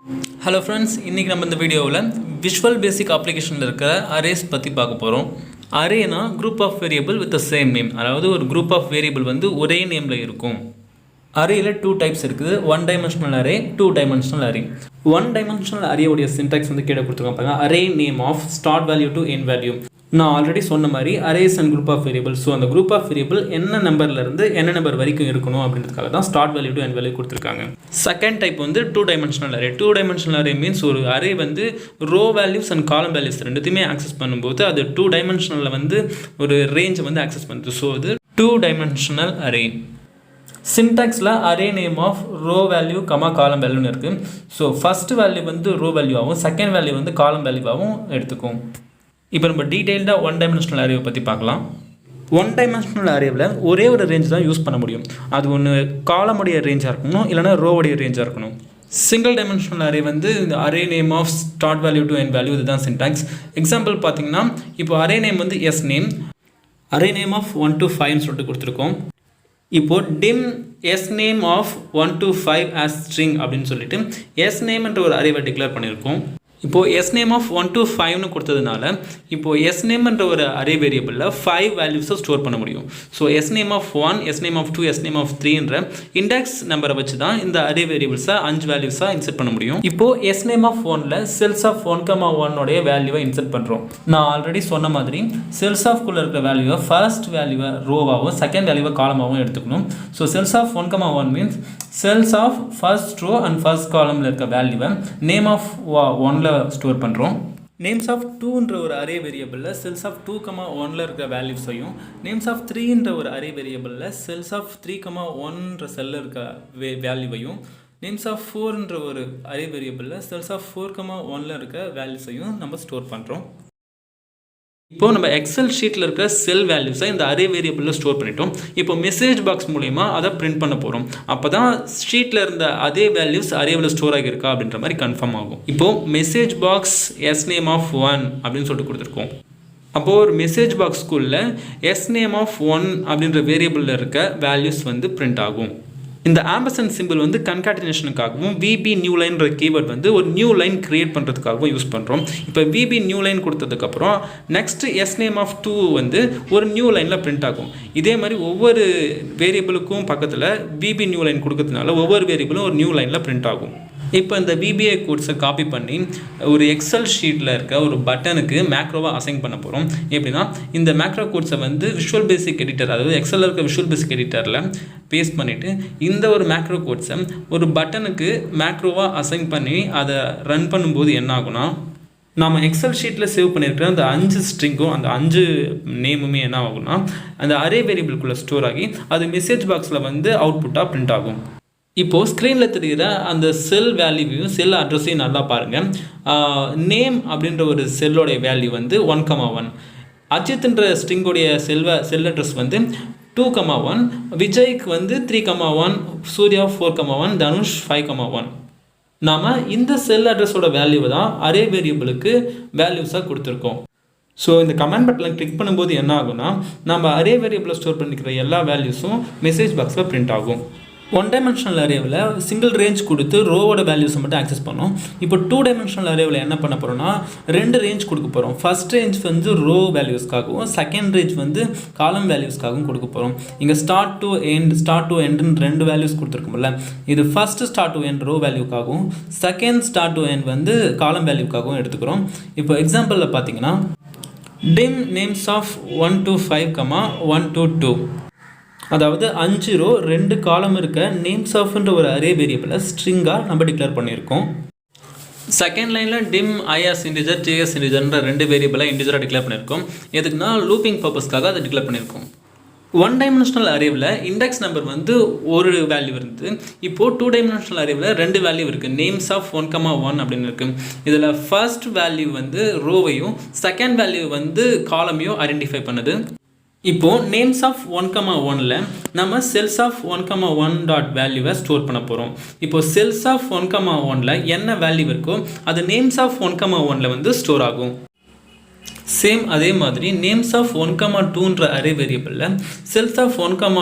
Hello friends, இன்னைக்கு நம்ம இந்த வீடியோவில் விஷுவல் பேசிக் அப்ளிகேஷனில் இருக்கிற அரேஸ் பற்றி பார்க்க போகிறோம். அரேனா group of variable with the same name, அதாவது ஒரு குரூப் ஆஃப் வேரியபிள் வந்து ஒரே நேமில் இருக்கும். அரேயில் 2 டைப்ஸ் இருக்குது, 1 dimensional array, 2 dimensional array. 1 dimensional அரேவுடைய சின்டாக்ஸ் வந்து கீழே கொடுத்துருக்காங்க பாருங்க. Array name of start value to end value. நான் ஆல்ரெடி சொன்ன மாதிரி arrays and group of variable. So அந்த குரூப் ஆஃப் வேரியபிள் என்ன நம்பர்லேருந்து என்ன நம்பர் வரைக்கும் இருக்கணும் அப்படின்றதுக்காக தான் start value to end value கொடுத்துருக்காங்க. செகண்ட் டைப் வந்து 2 dimensional array. 2 dimensional array means ஒரு அரே வந்து ரோ வேல்யூஸ் அண்ட் காலம் வேல்யூஸ் ரெண்டுத்தையுமே ஆக்சஸ் பண்ணும்போது அது 2 டைமென்ஷனலில் வந்து ஒரு ரேஞ்சை வந்து ஆக்சஸ் பண்ணுது. ஸோ அது 2 டைமென்ஷனல் அரே. சின்டாக்ஸில் array name of row value column வேல்யூன்னு இருக்குது. ஸோ ஃபர்ஸ்ட் வேல்யூ வந்து ரோ வேல்யூவாகவும் செகண்ட் வேல்யூ வந்து காலம் வேல்யூவாகவும் எடுத்துக்கும். இப்போ நம்ம டீட்டெயில்டாக 1 டைமென்ஷனல் அரேவை பற்றி பார்க்கலாம். 1 டைமென்ஷனல் அரேவில் ஒரே ஒரு ரேஞ்ச் தான் யூஸ் பண்ண முடியும். அது ஒன்று காலமுடைய ரேஞ்சாக இருக்கணும், இல்லைனா ரோவுடைய ரேஞ்சாக இருக்கணும். சிங்கிள் டைமென்ஷனல் அரே வந்து இந்த array name of start value to end value இதுதான் சின்டாக்ஸ். எக்ஸாம்பிள் பார்த்தீங்கன்னா இப்போ அரே நேம் வந்து s name, array name of 1 to 5 சொல்லிட்டு கொடுத்துருக்கோம். இப்போ dim s name of 1 to 5 as string அப்படின்னு சொல்லிட்டு எஸ் நேம்ன்ற ஒரு அரேவை டிக்ளேர் பண்ணியிருக்கோம். இப்போது எஸ் நேம் ஆஃப் 1 to 5னு கொடுத்ததுனால இப்போது எஸ் நேம்ன்ற ஒரு அரே வேரியபிளில் 5 வேல்யூஸை ஸ்டோர் பண்ண முடியும். So S name of 1, S name of 2, S name of 3ன்ற இண்டெக்ஸ் நம்பரை வச்சு தான் இந்த அரே வேரியபிள்ஸை 5 வேல்யூஸாக இன்செர்ட் பண்ண முடியும். இப்போது எஸ் நேம் ஆஃப் 1ல் செல்ஸ் ஆஃப் 1, 1 வேல்யூவை இன்செர்ட் பண்ணுறோம். நான் ஆல்ரெடி சொன்ன மாதிரி செல்ஸ் ஆஃப்குள்ளே இருக்கிற வேல்யூவை ஃபர்ஸ்ட் வேல்யூவை ரோவாகவும் செகண்ட் வேல்யூவை காலமாகவும் எடுத்துக்கணும். So cells of 1, 1 means cells of first row and first காலமில் இருக்க வேல்யூவை நேம் ஆஃப் 1ல் ஸ்டோர் பண்ணுறோம். நேம்ஸ் ஆஃப் 2ன்ற ஒரு அரே வேரியபிளில் செல்ஸ் ஆஃப் 2, 1ல் இருக்கிற வேல்யூஸையும், நேம்ஸ் ஆஃப் 3ன்ற ஒரு அரே வேரியபிளில் செல்ஸ் ஆஃப் 3, 1ன்ற செல்லில் இருக்க வேல்யூவையும், நேம்ஸ் ஆஃப் 4ன்ற ஒரு அரே வேரியபிளில் செல்ஸ் ஆஃப் 4, 1ல் இருக்க வேல்யூஸையும் நம்ம ஸ்டோர் பண்ணுறோம். இப்போது நம்ம எக்ஸல் ஷீட்டில் இருக்கிற செல் வேல்யூஸை இந்த அரே வேரியபிளில் ஸ்டோர் பண்ணிட்டோம். இப்போ மெசேஜ் பாக்ஸ் மூலிமா அதை பிரிண்ட் பண்ண போகிறோம். அப்போ தான் ஷீட்டில் இருந்த அதே வேல்யூஸ் அரேவில் ஸ்டோர் ஆகியிருக்கா அப்படின்ற மாதிரி கன்ஃபார்ம் ஆகும். இப்போது message box s name of 1 அப்படின்னு சொல்லிட்டு கொடுத்துருக்கோம். அப்போது ஒரு மெசேஜ் பாக்ஸ்க்குள்ளே எஸ் நேம் ஆஃப் 1 அப்படின்ற வேரியபிளில் இருக்க வேல்யூஸ் வந்து பிரிண்ட் ஆகும். இந்த ஆம்பர்சன்ட் சிம்பிள் வந்து கன்காட்டினேஷனுக்காகவும் VB நியூ லைன்ற கீவேர்ட் வந்து ஒரு நியூ லைன் கிரியேட் பண்ணுறதுக்காகவும் யூஸ் பண்ணுறோம். இப்போ VB நியூ லைன் கொடுத்ததுக்கப்புறம் நெக்ஸ்ட் எஸ் நேம் ஆஃப் 2 வந்து ஒரு நியூ லைனில் பிரிண்ட் ஆகும். இதே மாதிரி ஒவ்வொரு வேரியபிளுக்கும் பக்கத்தில் VB நியூ லைன் கொடுக்கறதுனால ஒவ்வொரு வேரியபிளும் ஒரு நியூ லைனில் பிரிண்ட் ஆகும். இப்போ இந்த VBA கோட்ஸை காப்பி பண்ணி ஒரு எக்ஸல் ஷீட்டில் இருக்க ஒரு பட்டனுக்கு மேக்ரோவாக அசைன் பண்ண போகிறோம். எப்படின்னா இந்த மேக்ரோ கோட்ஸை வந்து விஷுவல் பேசிக் எடிட்டர், அதாவது எக்ஸலில் இருக்க விஷுவல் பேசிக் எடிட்டரில் பேஸ்ட் பண்ணிவிட்டு இந்த ஒரு மேக்ரோ கோட்ஸை ஒரு பட்டனுக்கு மேக்ரோவாக அசைன் பண்ணி அதை ரன் பண்ணும்போது என்ன ஆகுனா, நம்ம எக்ஸல் ஷீட்டில் சேவ் பண்ணியிருக்கிற அந்த 5 ஸ்ட்ரிங்கும் அந்த 5 நேமுமே என்ன ஆகும்னா அந்த அரே வேரியபிள்குள்ளே ஸ்டோர் ஆகி அது மெசேஜ் பாக்ஸில் வந்து அவுட்புட்டாக பிரிண்ட் ஆகும். இப்போது ஸ்க்ரீனில் தெரிகிற அந்த செல் வேல்யூவையும் செல் அட்ரஸையும் நல்லா பாருங்கள். நேம் அப்படின்ற ஒரு செல்லோடைய வேல்யூ வந்து 1, 1. அஜித்ன்ற ஸ்ட்ரிங்கோடைய செல் அட்ரஸ் வந்து 2, 1. விஜய்க்கு வந்து 3, 1. சூர்யா 4, 1. தனுஷ் 5, 1. நாம் இந்த செல் அட்ரஸோட வேல்யூவை தான் அரே வேரியபிளுக்கு வேல்யூஸாக கொடுத்துருக்கோம். ஸோ இந்த கமெண்ட் பட்டனில் கிளிக் பண்ணும்போது என்ன ஆகும்னா நம்ம அரே வேரியபிளை ஸ்டோர் பண்ணிக்கிற எல்லா வேல்யூஸும் மெசேஜ் பாக்ஸில் பிரிண்ட் ஆகும். 1 டைமென்ஷனல் அரேவில் சிங்கிள் ரேஞ்ச் கொடுத்து ரோவோட வேல்யூஸை மட்டும் ஆக்சஸ் பண்ணோம். இப்போ 2 டைமென்ஷனல் அரேவில் என்ன பண்ண போகிறோம்னா 2 ரேஞ்ச் கொடுக்க போகிறோம். ஃபர்ஸ்ட் ரேஞ்ச் வந்து ரோ வேல்யூஸ்க்காகவும் செகண்ட் ரேஞ்ச் வந்து காலம் வேல்யூஸ்க்காகவும் கொடுக்க போகிறோம். இங்கே ஸ்டார்ட் டு எண்டுன்னு 2 வேல்யூஸ் கொடுத்துருக்கோம்ல, இது first start to end row வேல்யூக்காகவும் செகண்ட் ஸ்டார்ட் டு எண்ட் வந்து காலம் வேல்யூக்காகவும் எடுத்துக்கிறோம். இப்போ எக்ஸாம்பிளில் பார்த்தீங்கன்னா dim names of 1 to 5, 1 to 2, அதாவது 5 ரோ 2 காலம் இருக்க நேம்ஸ் ஆஃப்ன்ற ஒரு அரே வேரியபிளை ஸ்ட்ரிங்காக நம்ம டிக்ளேர் பண்ணியிருக்கோம். செகண்ட் லைனில் dim IS இன்டிஜர் JS இன்டிஜர்ன்ற 2 வேரியபிளை இன்டிஜராக டிக்ளேர் பண்ணியிருக்கோம். எதுக்குன்னா லூப்பிங் பர்பஸ்க்காக அதை டிக்ளேர் பண்ணியிருக்கோம். 1 டைமென்ஷனல் அரேவில் இண்டெக்ஸ் நம்பர் வந்து ஒரு வேல்யூ இருந்தது. இப்போது 2 டைமென்ஷனல் அரேவில் 2 வேல்யூ இருக்குது. நேம்ஸ் ஆஃப் 1, 1 அப்படின்னு இருக்குது. இதில் ஃபர்ஸ்ட் வேல்யூ வந்து ரோவையும் செகண்ட் வேல்யூ வந்து காலமையும் ஐடென்டிஃபை பண்ணுது. இப்போது நேம்ஸ் ஆஃப் 1, 1ல் நம்ம செல்ஸ் ஆஃப் 1, 1 டாட் வேல்யூவை ஸ்டோர் பண்ண போகிறோம். இப்போது செல்ஸ் ஆஃப் 1, 1ல் என்ன வேல்யூ இருக்கோ அது நேம்ஸ் ஆஃப் 1, 1ல் வந்து ஸ்டோர் ஆகும். சேம் அதே மாதிரி நேம்ஸ் ஆஃப் 1, 2ன்ற அரே வேரியபிளில் செல்ஸ் ஆஃப் 1,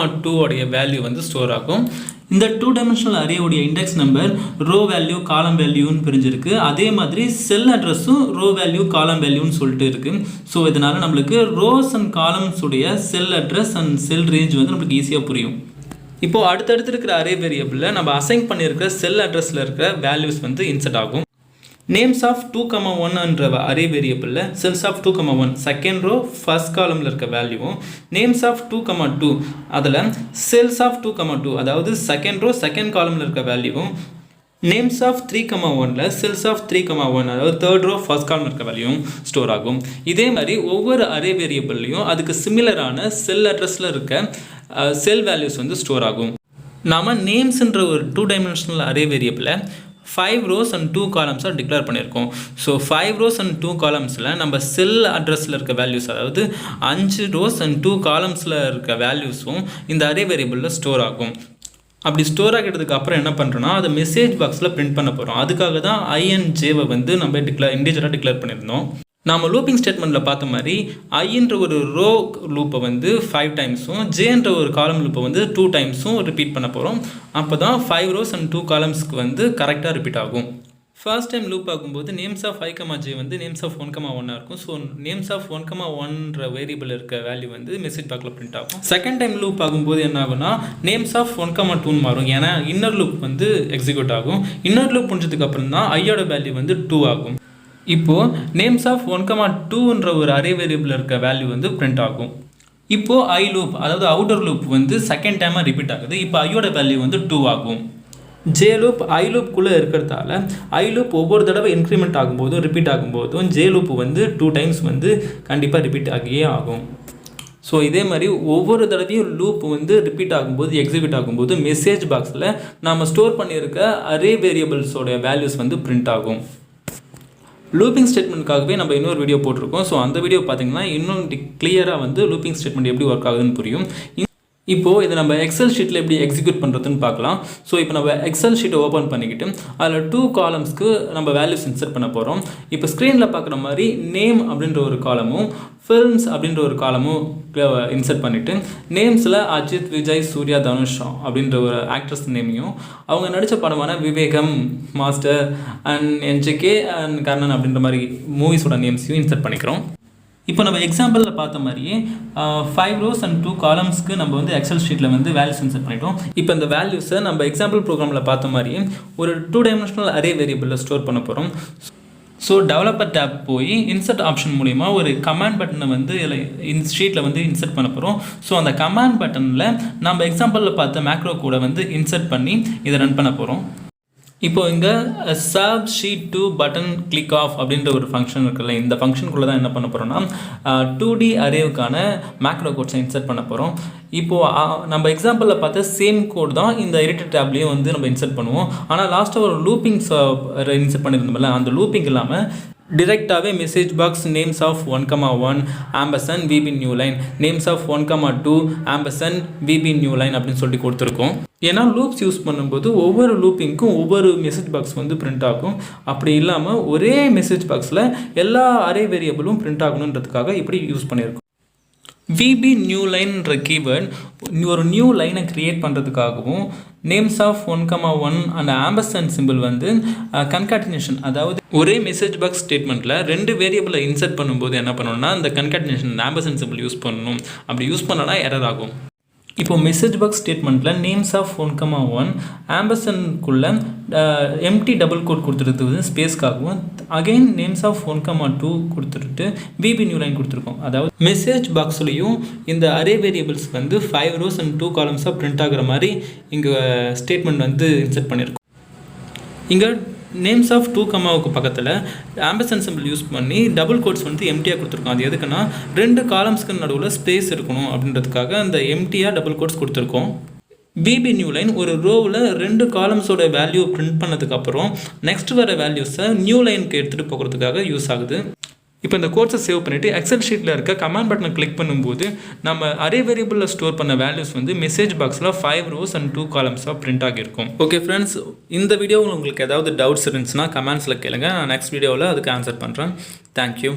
2 உடைய வேல்யூ வந்து ஸ்டோர் ஆகும். இந்த 2 டைமென்ஷனல் அரே உடைய index number row value column வேல்யூன்னு பிரிஞ்சிருக்கு. அதே மாதிரி செல் அட்ரஸும் ரோ வேல்யூ காலம் வேல்யூன்னு சொல்லிட்டு இருக்கு. ஸோ இதனால நம்மளுக்கு ரோஸ் அண்ட் காலம்ஸ் உடைய செல் அட்ரஸ் அண்ட் செல் ரேஞ்ச் வந்து நம்மளுக்கு ஈஸியாக புரியும். இப்போ அடுத்தடுத்து இருக்கிற அரே வேரியபிளில் நம்ம அசைன் பண்ணியிருக்கிற செல் அட்ரஸில் இருக்கிற வேல்யூஸ் வந்து இன்சர்ட் ஆகும். நேம்ஸ் ஆஃப் 2,1 என்ற அரே வேரியபிளில் cells of 2,1 second row first காலமில் இருக்க வேல்யூவும், நேம்ஸ் ஆஃப் 2,2 அதில் செல்ஸ் ஆஃப் 2,2 அதாவது செகண்ட் ரோ செகண்ட் காலமில் இருக்க வேல்யூவும், நேம்ஸ் ஆஃப் 3,1ல் செல்ஸ் ஆஃப் 3,1 அதாவது தேர்ட் ரோ ஃபர்ஸ்ட் காலம் இருக்க வேல்யூவும் ஸ்டோர் ஆகும். இதே மாதிரி ஒவ்வொரு அரே வேரியபிள்லையும் அதுக்கு சிமிலரான செல் அட்ரஸில் இருக்க செல் வேல்யூஸ் வந்து ஸ்டோர் ஆகும். நாம் நேம்ஸ்ன்ற ஒரு 2 டைமென்ஷனல் அரே வேரியபிளை 5 rows and 2 columns டிக்ளேர் பண்ணியிருக்கோம். ஸோ 5 rows and 2 columnsல நம்ம செல் அட்ரஸில் இருக்க வேல்யூஸ் அதாவது 5 rows and 2 columnsல இருக்க வேல்யூஸும் இந்த அரே வேரியபிளில் ஸ்டோர் ஆகும். அப்படி ஸ்டோர் ஆகிட்டதுக்கு அப்புறம் என்ன பண்ணுறோன்னா அதை மெசேஜ் பாக்ஸில் பிரிண்ட் பண்ண போகிறோம். அதுக்காக தான் INJவை வந்து நம்ம இண்டிஜராக டிக்ளேர் பண்ணியிருந்தோம். நாம் லூப்பிங் ஸ்டேட்மெண்ட்டில் பார்த்த மாதிரி ஐன்ற ஒரு ரோ லூப்பை வந்து 5 டைம்ஸும் ஜேன்ற ஒரு காலம் லூப்பை வந்து 2 டைம்ஸும் ரிப்பீட் பண்ண போகிறோம். அப்போ தான் 5 rows and 2 columnsக்கு வந்து கரெக்டாக ரிப்பீட் ஆகும். ஃபர்ஸ்ட் டைம் லூப் ஆகும்போது நேம்ஸ் ஆஃப் 5,j வந்து நேம்ஸ் ஆஃப் 1,1 இருக்கும். ஸோ நேம்ஸ் ஆஃப் 1,1ன்ற வேரியபிள் இருக்க வேல்யூ வந்து மெசேஜ் பாக்ஸில் பிரிண்ட் ஆகும். செகண்ட் டைம் லூப் ஆகும்போது என்ன ஆகும்னா நேம்ஸ் ஆஃப் 1,2 மாறும். ஏன்னா இன்னர் லூப் வந்து எக்ஸிக்யூட் ஆகும். இன்னர் லூப் முடிஞ்சதுக்கு அப்புறம் தான் ஐயோட வேல்யூ வந்து 2 ஆகும். இப்போது நேம்ஸ் ஆஃப் 1,2ன்ற ஒரு அரே வேரியபிள் இருக்க வேல்யூ வந்து பிரிண்ட் ஆகும். இப்போது ஐ லூப் அதாவது அவுட்டர் லூப் வந்து செகண்ட் டைமாக ரிப்பீட் ஆகுது. இப்போ ஐயோட வேல்யூ வந்து 2 ஆகும். ஜே லூப் ஐ லூப்குள்ளே இருக்கிறதால ஐ லூப் ஒவ்வொரு தடவை இன்க்ரிமெண்ட் ஆகும்போதும் ரிப்பீட் ஆகும்போதும் ஜே லூப் வந்து 2 டைம்ஸ் வந்து கண்டிப்பாக ரிப்பீட் ஆகியே ஆகும். ஸோ இதே மாதிரி ஒவ்வொரு தடவையும் லூப் வந்து ரிப்பீட் ஆகும்போது எக்ஸிக்யூட் ஆகும்போது மெசேஜ் பாக்ஸில் நாம் ஸ்டோர் பண்ணியிருக்க அரே வேரியபிள்ஸோடைய வேல்யூஸ் வந்து பிரிண்ட் ஆகும். லூப்பிங் ஸ்டேட்மெண்ட்காகவே நம்ம இன்னொரு வீடியோ போட்டிருக்கோம். ஸோ அந்த வீடியோ பார்த்தீங்கன்னா இன்னும் கிளியராக வந்து லூப்பிங் ஸ்டேட்மெண்ட் எப்படி ஒர்க் ஆகுதுன்னு புரியும். இப்போது இதை நம்ம எக்ஸல் ஷீட்டில் எப்படி எக்ஸிக்யூட் பண்ணுறதுன்னு பார்க்கலாம். ஸோ இப்போ நம்ம எக்ஸல் ஷீட்டை ஓப்பன் பண்ணிக்கிட்டு அதில் 2 columnsக்கு நம்ம வேல்யூஸ் இன்சர்ட் பண்ண போகிறோம். இப்போ ஸ்க்ரீனில் பார்க்குற மாதிரி நேம் அப்படின்ற ஒரு காலமும் ஃபில்ம்ஸ் அப்படின்ற ஒரு காலமும் இன்சர்ட் பண்ணிவிட்டு நேம்ஸில் அஜித், விஜய், சூர்யா, தனுஷ் அப்படின்ற ஒரு ஆக்ட்ரஸ் நேமையும் அவங்க நடித்த படமான Vivegam, Master and NJK and Karnan அப்படின்ற மாதிரி மூவிஸோட நேம்ஸையும் இன்சர்ட் பண்ணிக்கிறோம். இப்போ நம்ம எக்ஸாம்பிளில் பார்த்த மாதிரியே 5 rows and 2 columnsக்கு நம்ம வந்து எக்ஸல் ஷீட்டில் வந்து வேல்யூஸ் இன்சர்ட் பண்ணிட்டோம். இப்போ இந்த வேல்யூஸை நம்ம எக்ஸாம்பிள் ப்ரோக்ராமில் பார்த்த மாதிரியே ஒரு 2 டைமென்ஷனல் அரே வேரியபிளில் ஸ்டோர் பண்ண போகிறோம். ஸோ டெவலப்பர் டேப் போய் இன்சர்ட் ஆப்ஷன் மூலிமா ஒரு கமாண்ட் பட்டனை வந்து ஷீட்டில் வந்து இன்சர்ட் பண்ண போகிறோம். ஸோ அந்த கமாண்ட் பட்டனில் நம்ம எக்ஸாம்பிளில் பார்த்த மேக்ரோ கூட வந்து இன்சர்ட் பண்ணி இதை ரன் பண்ண போகிறோம். இப்போ இங்கே sub sheet 2 button click of அப்படின்ற ஒரு ஃபங்க்ஷன் இருக்குல்ல, இந்த ஃபங்க்ஷனுக்குள்ளே தான் என்ன பண்ண போகிறோம்னா 2D அரேவுக்கான மேக்ரோ கோட்ஸை இன்சர்ட் பண்ண போகிறோம். இப்போது நம்ம எக்ஸாம்பிளில் பார்த்த சேம் கோட் தான் இந்த எடிட்டர் டேப்லேயும் வந்து நம்ம இன்சர்ட் பண்ணுவோம். ஆனால் லாஸ்ட்டாக ஒரு லூப்பிங்ஸ் இன்சர்ட் பண்ணியிருந்தோம்ல, அந்த லூப்பிங் இல்லாமல் டிரெக்டாகவே message box names of 1,1 ampersand VB new line, names of 1,2 ampersand VB new line அப்படின்னு சொல்லி கொடுத்துருக்கோம். ஏன்னா லூப்ஸ் யூஸ் பண்ணும்போது ஒவ்வொரு லூப்பிங்க்கும் ஒவ்வொரு மெசேஜ் பாக்ஸ் வந்து பிரிண்ட் ஆகும். அப்படி இல்லாமல் ஒரே மெசேஜ் பாக்ஸில் எல்லா அரே வேரியபிளும் பிரிண்ட் ஆகணுன்றதுக்காக இப்படி யூஸ் பண்ணியிருக்கோம். VB நியூ லைன்ன்ற கீவேர்ட் ஒரு நியூ லைனை க்ரியேட் பண்ணுறதுக்காகவும் names of 1,1 and ampersand symbol வந்து கன்காட்டினேஷன் அதாவது ஒரே மெசேஜ் பாக்ஸ் ஸ்டேட்மெண்ட்டில் 2 வேரியபிளை இன்சர்ட் பண்ணும்போது என்ன பண்ணணும்னா இந்த கன்காட்டினேஷன் ஆம்பர்சன் சிம்பிள் யூஸ் பண்ணணும். அப்படி யூஸ் பண்ணனா எரர் ஆகும். இப்போ மெசேஜ் பாக்ஸ் ஸ்டேட்மெண்ட்டில் நேம்ஸ் ஆஃப் 1,1 ஆம்பர்சனுக்குள்ளே எம்டி டபுள் கோட் கொடுத்துருக்கு ஸ்பேஸ்க்காகவும், அகெயின் நேம்ஸ் ஆஃப் 1,2 கொடுத்துட்டு VB நியூ லைன் கொடுத்துருக்கோம். அதாவது மெசேஜ் பாக்ஸ்லேயும் இந்த அரே வேரியபிள்ஸ் வந்து 5 rows and 2 columns பிரிண்ட் ஆகிற மாதிரி இங்கே ஸ்டேட்மெண்ட் வந்து இன்சர்ட் பண்ணியிருக்கோம். இங்கே நேம்ஸ் ஆஃப் 2,க்கு பக்கத்தில் ஆம்பர்சன் சிம்பிள் யூஸ் பண்ணி டபுள் கோட்ஸ் வந்து எம்டியாக கொடுத்துருக்கோம். அது எதுக்குன்னா 2 columnsக்கு நடுவில் ஸ்பேஸ் இருக்கணும் அப்படின்றதுக்காக அந்த எம்டியாக டபுள் கோட்ஸ் கொடுத்துருக்கோம். VB நியூ லைன் ஒரு ரோவில் 2 columnsோட வேல்யூ பிரிண்ட் பண்ணதுக்கப்புறம் நெக்ஸ்ட் வர வேல்யூஸை நியூ லைனுக்கு எடுத்துகிட்டு போகிறதுக்காக யூஸ் ஆகுது. இப்போ இந்த கோர்ஸை சேவ் பண்ணிவிட்டு எக்ஸல் ஷீட்டில் இருக்க கமாண்ட் பட்டனை கிளிக் பண்ணும்போது நம்ம அரே வேரியபிளில் ஸ்டோர் பண்ண வேல்யூஸ் வந்து மெசேஜ் பாக்ஸில் 5 rows and 2 columns பிரிண்ட் ஆகியிருக்கும். ஓகே ஃப்ரெண்ட்ஸ், இந்த வீடியோவில் உங்களுக்கு ஏதாவது டவுட்ஸ் இருந்துச்சுன்னா கமெண்ட்ஸில் கேளுங்க. நான் நெக்ஸ்ட் வீடியோவில் அதுக்கு ஆன்சர் பண்ணுறேன். தேங்க்யூ.